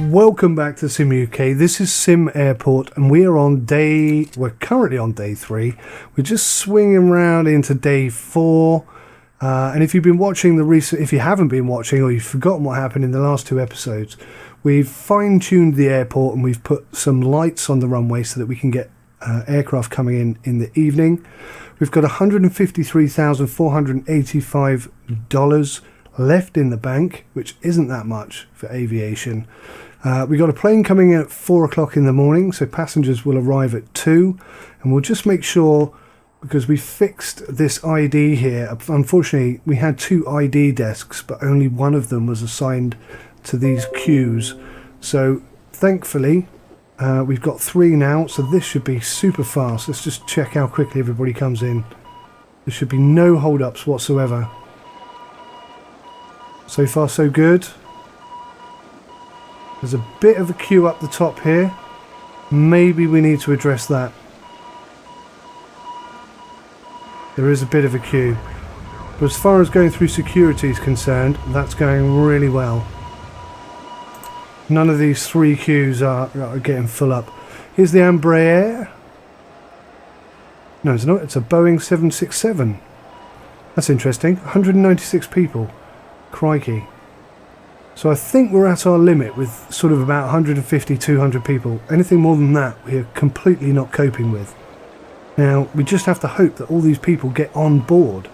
Welcome back to Sim UK. This is SimAirport and we're currently on day 3. We're just swinging around into day 4. And if you've been watching if you haven't been watching or you've forgotten what happened in the last 2 episodes, we've fine-tuned the airport and we've put some lights on the runway so that we can get aircraft coming in the evening. We've got $153,485 left in the bank, which isn't that much for aviation. We got a plane coming in at 4 o'clock in the morning, so passengers will arrive at 2, and we'll just make sure, because we fixed this ID here. Unfortunately, we had 2 ID desks, but only one of them was assigned to these queues. So thankfully, we've got 3 now, so this should be super fast. Let's just check how quickly everybody comes in. There should be no hold-ups whatsoever. So far, so good. There's a bit of a queue up the top here. Maybe we need to address that. There is a bit of a queue. But as far as going through security is concerned, that's going really well. None of these 3 queues are getting full up. Here's the Embraer. No, it's not. It's a Boeing 767. That's interesting. 196 people. Crikey. So I think we're at our limit with sort of about 150, 200 people. Anything more than that, we're completely not coping with. Now, we just have to hope that all these people get on board.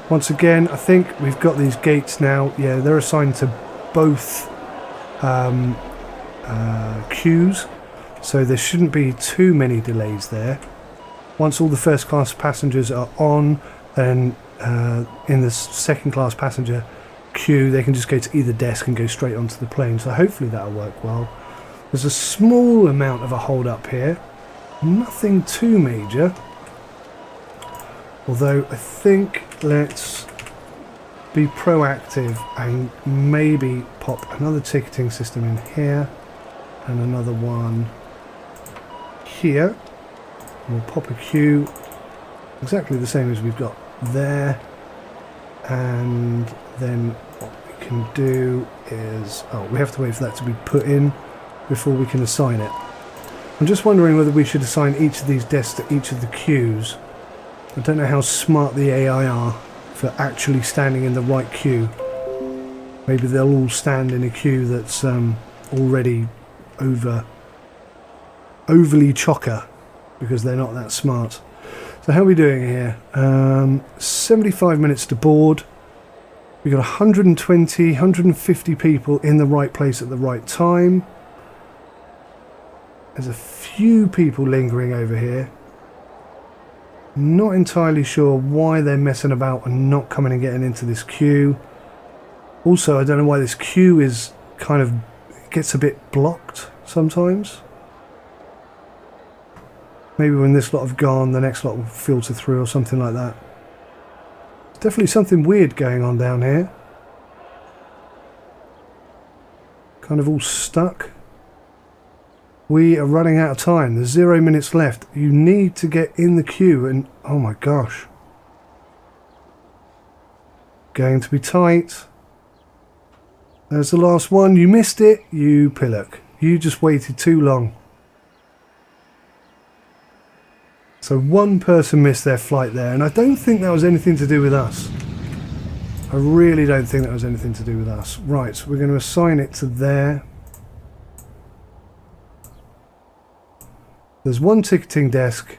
Once again, I think we've got these gates now. Yeah, they're assigned to both queues, so there shouldn't be too many delays there. Once all the first class passengers are on, then in the second class passenger queue, they can just go to either desk and go straight onto the plane. So hopefully that'll work well. There's a small amount of a hold up here. Nothing too major. Although I think let's be proactive and maybe pop another ticketing system in here and another one here. And we'll pop a queue exactly the same as we've got there, and then what we can do is we have to wait for that to be put in before we can assign it. I'm just wondering whether we should assign each of these desks to each of the queues. I don't know how smart the AI are for actually standing in the right queue. Maybe they'll all stand in a queue that's already overly chocker because they're not that smart. So how are we doing here? 75 minutes to board. We've got 120, 150 people in the right place at the right time. There's a few people lingering over here. Not entirely sure why they're messing about and not coming and getting into this queue. Also, I don't know why this queue is gets a bit blocked sometimes. Maybe when this lot have gone, the next lot will filter through or something like that. There's definitely something weird going on down here. Kind of all stuck. We are running out of time. There's 0 minutes left. You need to get in the queue and... oh my gosh. Going to be tight. There's the last one. You missed it, you pillock. You just waited too long. So one person missed their flight there, and I don't think that was anything to do with us. I really don't think that was anything to do with us. Right, so we're going to assign it to there. There's one ticketing desk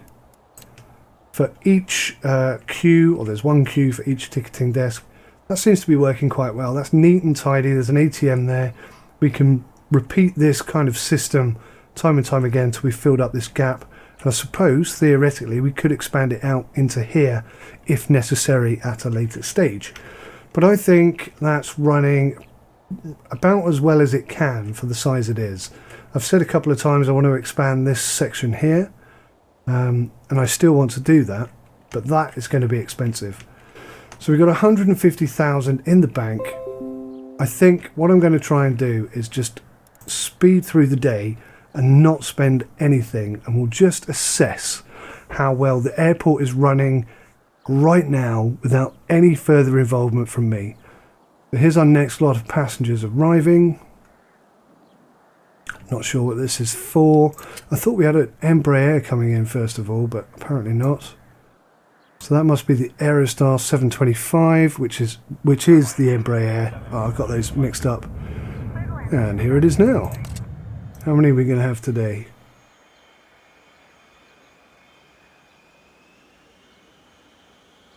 for each queue, or there's one queue for each ticketing desk. That seems to be working quite well. That's neat and tidy. There's an ATM there. We can repeat this kind of system time and time again until we've filled up this gap. I suppose, theoretically, we could expand it out into here if necessary at a later stage. But I think that's running about as well as it can for the size it is. I've said a couple of times I want to expand this section here, and I still want to do that, but that is going to be expensive. So we've got 150,000 in the bank. I think what I'm going to try and do is just speed through the day and not spend anything, and we'll just assess how well the airport is running right now without any further involvement from me. But here's our next lot of passengers arriving. Not sure what this is for. I thought we had an Embraer coming in first of all, but apparently not. So that must be the Aerostar 725, which is the Embraer. Oh, I got those mixed up. And here it is now. How many are we going to have today?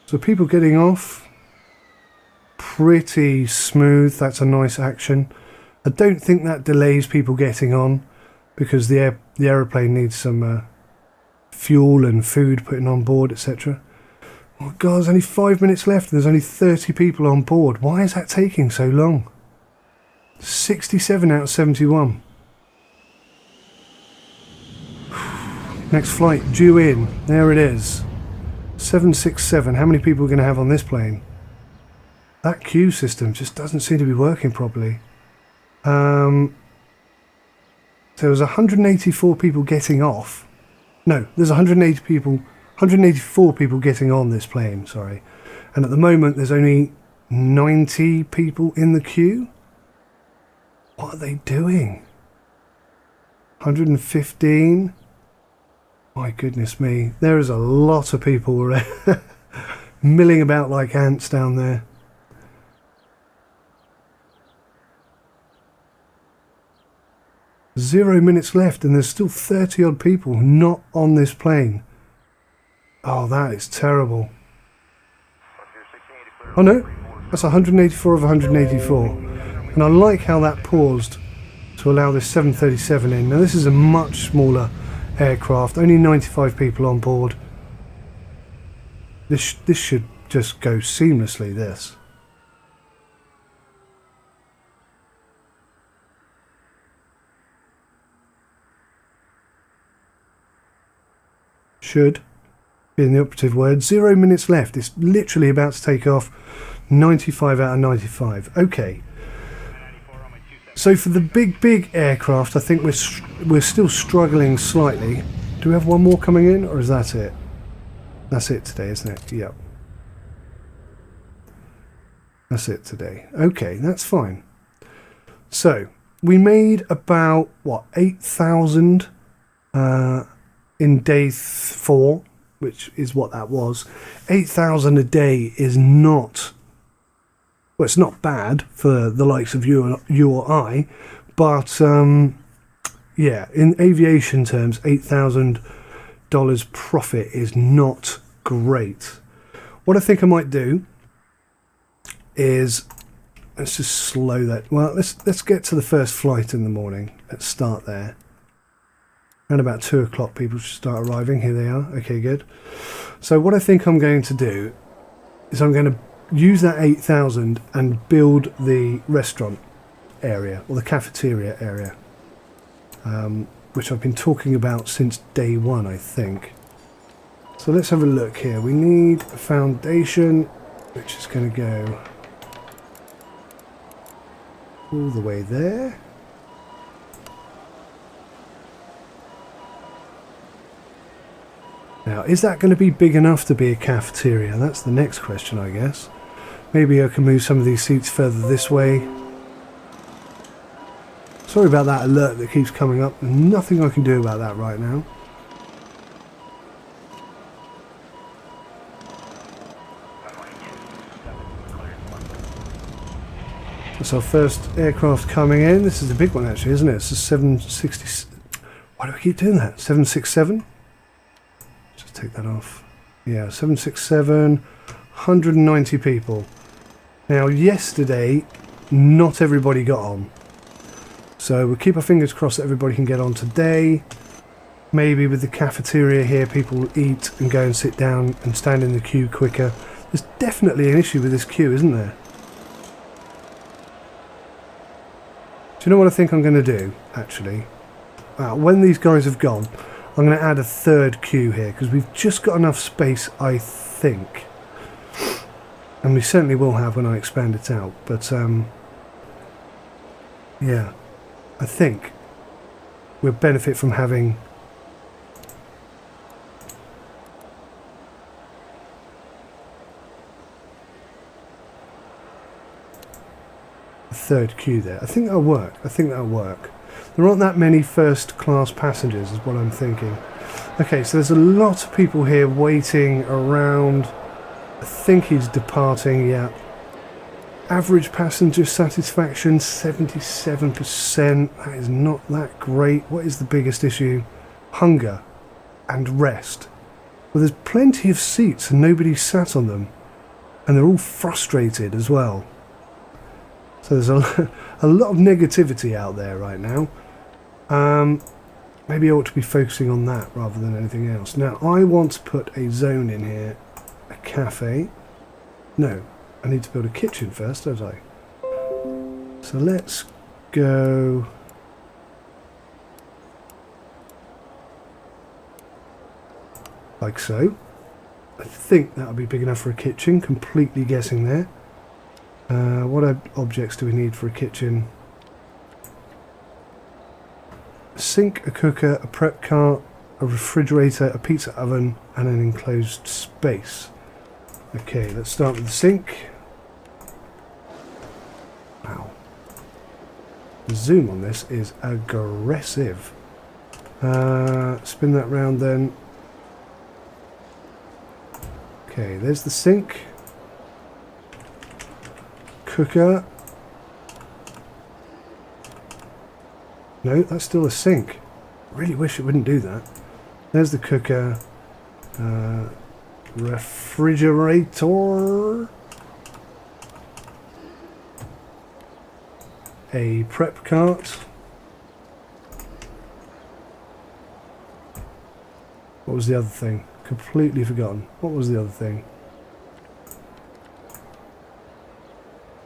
So people getting off. Pretty smooth. That's a nice action. I don't think that delays people getting on, because the aeroplane needs some fuel and food putting on board, etc. Oh God, there's only 5 minutes left and there's only 30 people on board. Why is that taking so long? 67 out of 71. Next flight due in. There it is. 767. How many people are we going to have on this plane? That queue system just doesn't seem to be working properly. So there's 184 people getting off. No, there's 184 people getting on this plane, sorry. And at the moment there's only 90 people in the queue. What are they doing? 115. My goodness me. There is a lot of people milling about like ants down there. Zero minutes left and there's still 30 odd people not on this plane. Oh, that is terrible. Oh no, that's 184 of 184. And I like how that paused to allow this 737 in. Now this is a much smaller aircraft, only 95 people on board. This should just go seamlessly, this. Should being the operative word. 0 minutes left. It's literally about to take off. 95 out of 95. Okay. So for the big aircraft, I think we're still struggling slightly. Do we have one more coming in, or is that it? That's it today, isn't it? Yep. That's it today. Okay, that's fine. So we made about what, 8,000 in day 4, which is what that was. 8,000 a day is not, well, it's not bad for the likes of you or I, but yeah, in aviation terms, $8,000 profit is not great. What I think I might do is, let's just slow that. Well, let's get to the first flight in the morning. Let's start there. Around about 2 o'clock, people should start arriving. Here they are. Okay, good. So what I think I'm going to do is I'm going to use that 8,000 and build the restaurant area, or the cafeteria area, which I've been talking about since day 1, I think. So let's have a look here. We need a foundation, which is going to go all the way there. Now, is that going to be big enough to be a cafeteria? That's the next question, I guess. Maybe I can move some of these seats further this way. Sorry about that alert that keeps coming up. There's nothing I can do about that right now. That's our first aircraft coming in. This is a big one actually, isn't it? It's a 760... Why do I keep doing that? 767? Just take that off. Yeah, 767, 190 people. Now, yesterday, not everybody got on. So we'll keep our fingers crossed that everybody can get on today. Maybe with the cafeteria here, people will eat and go and sit down and stand in the queue quicker. There's definitely an issue with this queue, isn't there? Do you know what I think I'm going to do, actually? When these guys have gone, I'm going to add a third queue here, because we've just got enough space, I think. And we certainly will have when I expand it out. But, yeah, I think we'll benefit from having... third queue there. I think that'll work. I think that'll work. There aren't that many first class passengers is what I'm thinking. Okay, so there's a lot of people here waiting around. I think he's departing, yeah. Average passenger satisfaction, 77%. That is not that great. What is the biggest issue? Hunger and rest. Well, there's plenty of seats and nobody sat on them. And they're all frustrated as well. So there's a lot of negativity out there right now. Maybe I ought to be focusing on that rather than anything else. Now, I want to put a zone in here. A cafe. No, I need to build a kitchen first, don't I? So let's go... like so. I think that'll be big enough for a kitchen. Completely guessing there. What objects do we need for a kitchen? A sink, a cooker, a prep cart, a refrigerator, a pizza oven, and an enclosed space. Okay, let's start with the sink. Wow. The zoom on this is aggressive. Spin that round then. Okay, there's the sink. Cooker. No, that's still a sink. Really wish it wouldn't do that. There's the cooker. Refrigerator. A prep cart. What was the other thing? Completely forgotten. What was the other thing?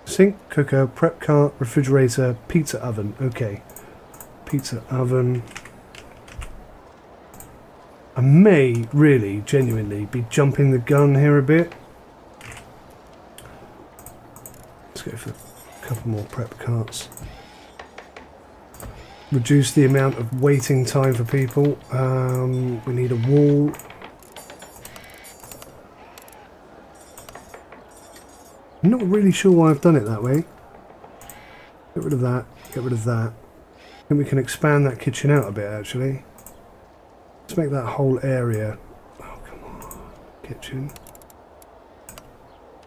Sink, cooker, prep cart, refrigerator, pizza oven. Okay. Pizza oven. I may really, genuinely be jumping the gun here a bit. Let's go for a couple more prep carts. Reduce the amount of waiting time for people. We need a wall. I'm not really sure why I've done it that way. Get rid of that. Get rid of that. I think we can expand that kitchen out a bit, actually. Let's make that whole area... oh, come on. Kitchen.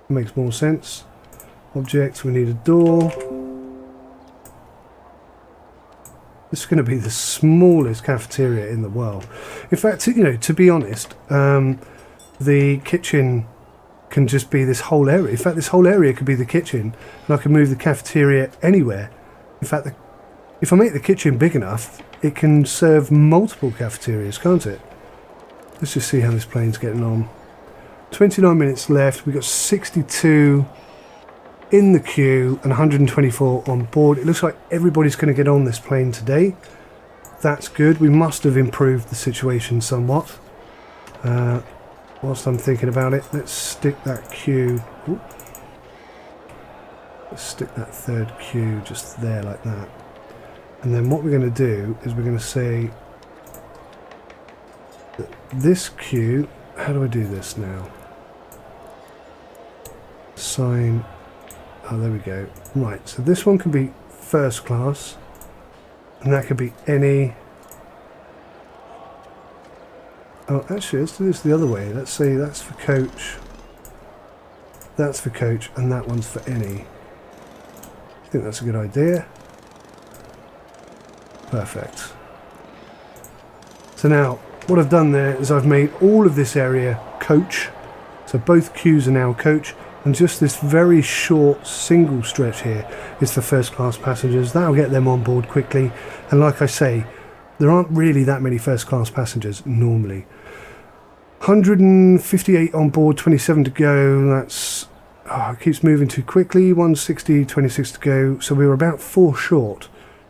Makes more sense. Objects, we need a door. This is going to be the smallest cafeteria in the world. In fact, you know, to be honest, the kitchen can just be this whole area. In fact, this whole area could be the kitchen, and I can move the cafeteria anywhere. In fact, if I make the kitchen big enough, it can serve multiple cafeterias, can't it? Let's just see how this plane's getting on. 29 minutes left. We've got 62 in the queue and 124 on board. It looks like everybody's going to get on this plane today. That's good. We must have improved the situation somewhat. Whilst I'm thinking about it, let's stick that queue. Ooh. Let's stick that third queue just there like that. And then what we're going to do is we're going to say that this queue, how do I do this now? Sign, oh there we go. Right, so this one can be first class, and that could be any... oh, actually, let's do this the other way. Let's say that's for coach, that's for coach, and that one's for any. I think that's a good idea. Perfect. So now, what I've done there is I've made all of this area coach. So both queues are now coach, and just this very short single stretch here is for first class passengers. That'll get them on board quickly. And like I say, there aren't really that many first class passengers normally. 158 on board, 27 to go. That's... oh, it keeps moving too quickly. 160, 26 to go. So we were about 4 short.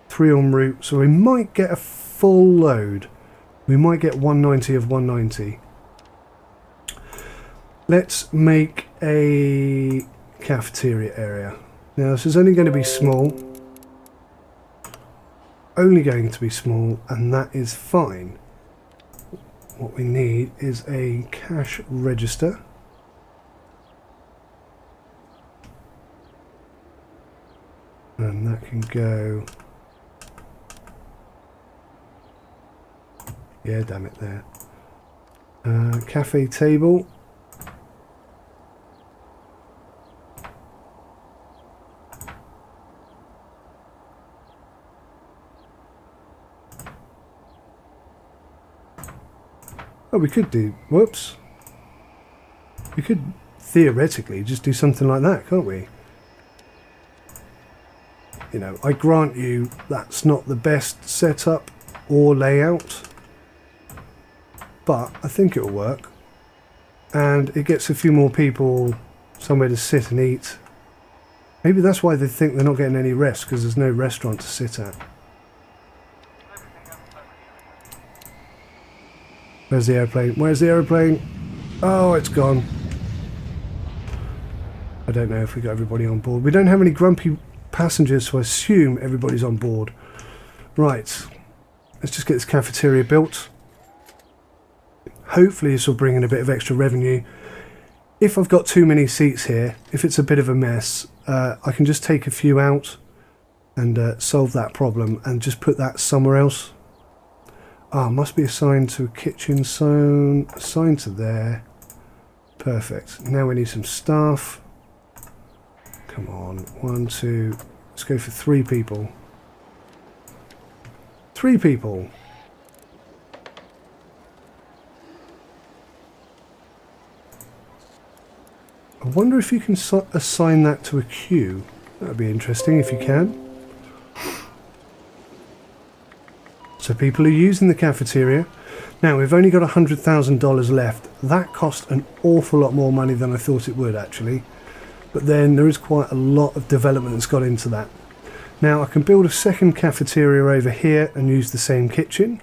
3 en route. So we might get a full load. We might get 190 of 190. Let's make a cafeteria area. Now this is only going to be small. Only going to be small, and that is fine. What we need is a cash register. . And that can go... Yeah, damn it, there. Cafe table. Oh, we could do... Whoops. We could theoretically just do something like that, can't we? You know, I grant you that's not the best setup or layout, but I think it'll work. And it gets a few more people somewhere to sit and eat. Maybe that's why they think they're not getting any rest, because there's no restaurant to sit at. Where's the airplane? Where's the airplane? Oh, it's gone. I don't know if we got everybody on board. We don't have any grumpy passengers, so I assume everybody's on board. Right. Let's just get this cafeteria built. Hopefully this will bring in a bit of extra revenue. If I've got too many seats here, if it's a bit of a mess, I can just take a few out and solve that problem and just put that somewhere else. Ah, must be assigned to a kitchen zone, assigned to there. Perfect. Now we need some staff. Come on, 1, 2, let's go for 3 people. 3 people. I wonder if you can assign that to a queue. That would be interesting if you can. So people are using the cafeteria. Now we've only got $100,000 left. That cost an awful lot more money than I thought it would actually. But then there is quite a lot of development that's got into that. Now I can build a second cafeteria over here and use the same kitchen.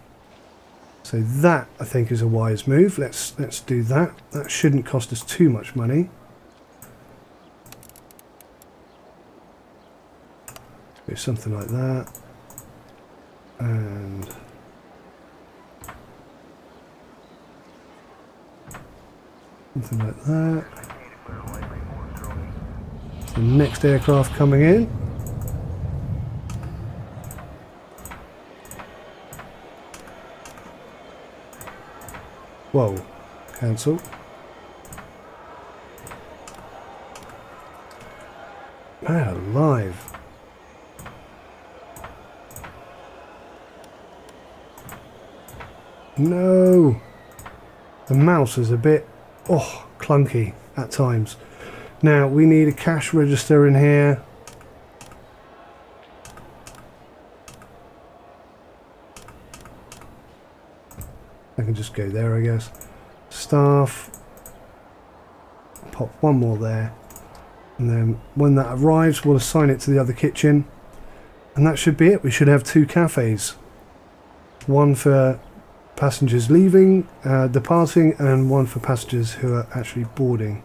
So that I think is a wise move. Let's do that. That shouldn't cost us too much money. Do something like that. And something like that. The next aircraft coming in. Whoa, cancel. Man alive. No, the mouse is a bit clunky at times. Now we need a cash register in here. I can just go there, I guess. Staff, pop one more there, and then when that arrives we'll assign it to the other kitchen, and that should be it. We should have 2 cafes, one for passengers leaving, departing, and one for passengers who are actually boarding.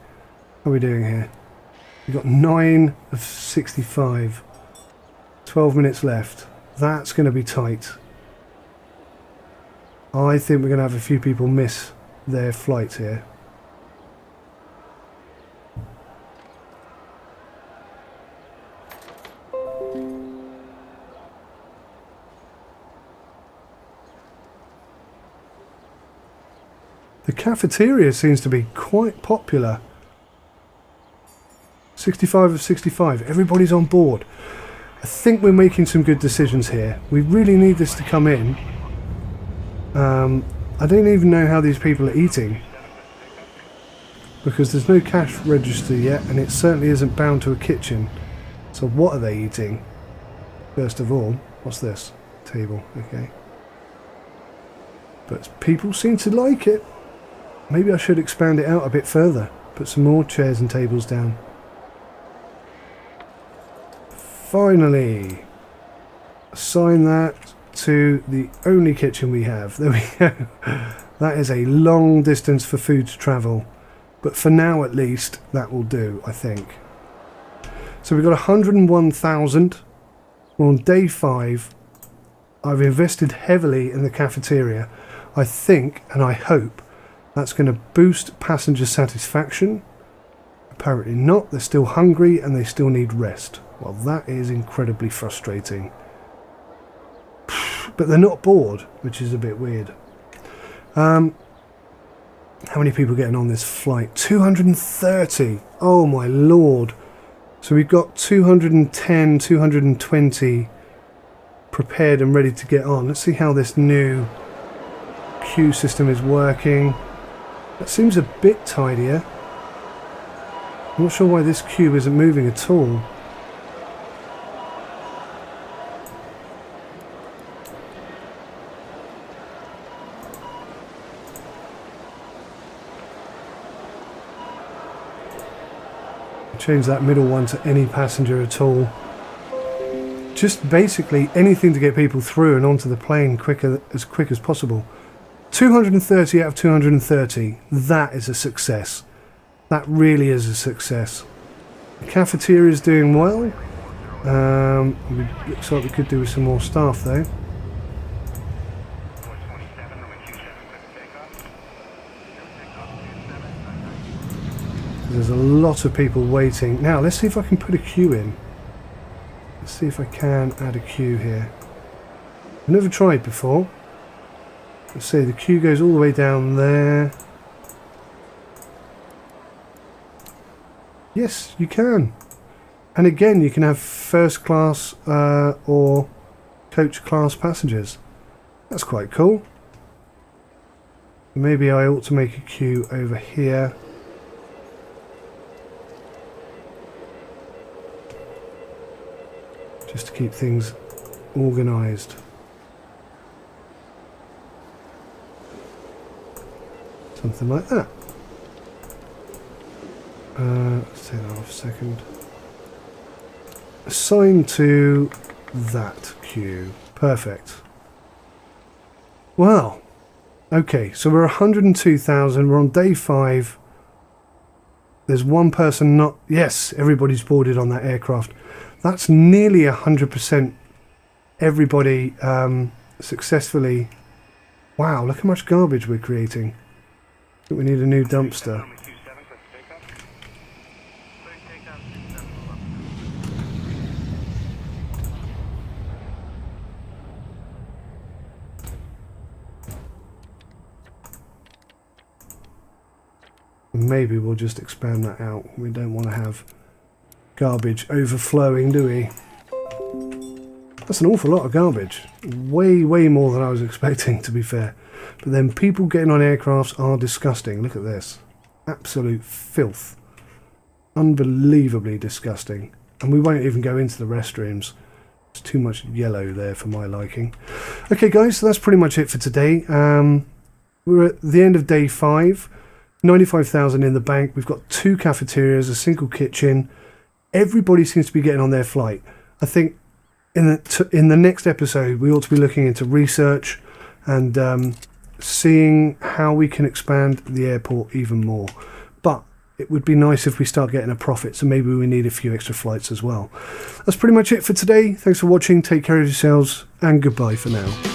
How are we doing here? We've got 9 of 65. 12 minutes left. That's going to be tight. I think we're going to have a few people miss their flight here. The cafeteria seems to be quite popular. 65 of 65. Everybody's on board. I think we're making some good decisions here. We really need this to come in. I don't even know how these people are eating, because there's no cash register yet, and it certainly isn't bound to a kitchen. So what are they eating? First of all, what's this? Table, okay. But people seem to like it. Maybe I should expand it out a bit further. Put some more chairs and tables down. Finally, assign that to the only kitchen we have. There we go. That is a long distance for food to travel, but for now at least that will do, I think. So we've got 101,000. We're on day 5. I've invested heavily in the cafeteria. I think, and I hope, that's going to boost passenger satisfaction. Apparently not. They're still hungry and they still need rest. Well, that is incredibly frustrating. But they're not bored, which is a bit weird. How many people getting on this flight? 230. Oh my lord. So we've got 210, 220 prepared and ready to get on. Let's see how this new queue system is working. That seems a bit tidier. I'm not sure why this queue isn't moving at all. Change that middle one to any passenger at all. Just basically anything to get people through and onto the plane quick as possible. 230 out of 230. That is a success. That really is a success. The cafeteria is doing well. Looks like we could do with some more staff though. There's a lot of people waiting. Now, let's see if I can put a queue in. Let's see if I can add a queue here. I've never tried before. Let's see, the queue goes all the way down there. Yes, you can. And again, you can have first class or coach class passengers. That's quite cool. Maybe I ought to make a queue over here. Just to keep things organised. Something like that. Let's take that off a second. Assign to that queue. Perfect. Well, okay, so we're 102,000. We're on day 5. There's one person not... Yes, everybody's boarded on that aircraft. That's nearly 100% everybody successfully. Wow, look how much garbage we're creating. I think we need a new dumpster. Maybe we'll just expand that out. We don't want to have garbage overflowing, do we? That's an awful lot of garbage. Way more than I was expecting, to be fair. But then people getting on aircrafts are disgusting. Look at this. Absolute filth. Unbelievably disgusting. And we won't even go into the restrooms. There's too much yellow there for my liking. Okay guys, so that's pretty much it for today. We're at the end of day 5. 95,000 in the bank. We've got 2 cafeterias, a single kitchen. Everybody seems to be getting on their flight. I think in the next episode we ought to be looking into research and seeing how we can expand the airport even more. But it would be nice if we start getting a profit, so maybe we need a few extra flights as well. That's pretty much it for today. Thanks for watching. Take care of yourselves and goodbye for now.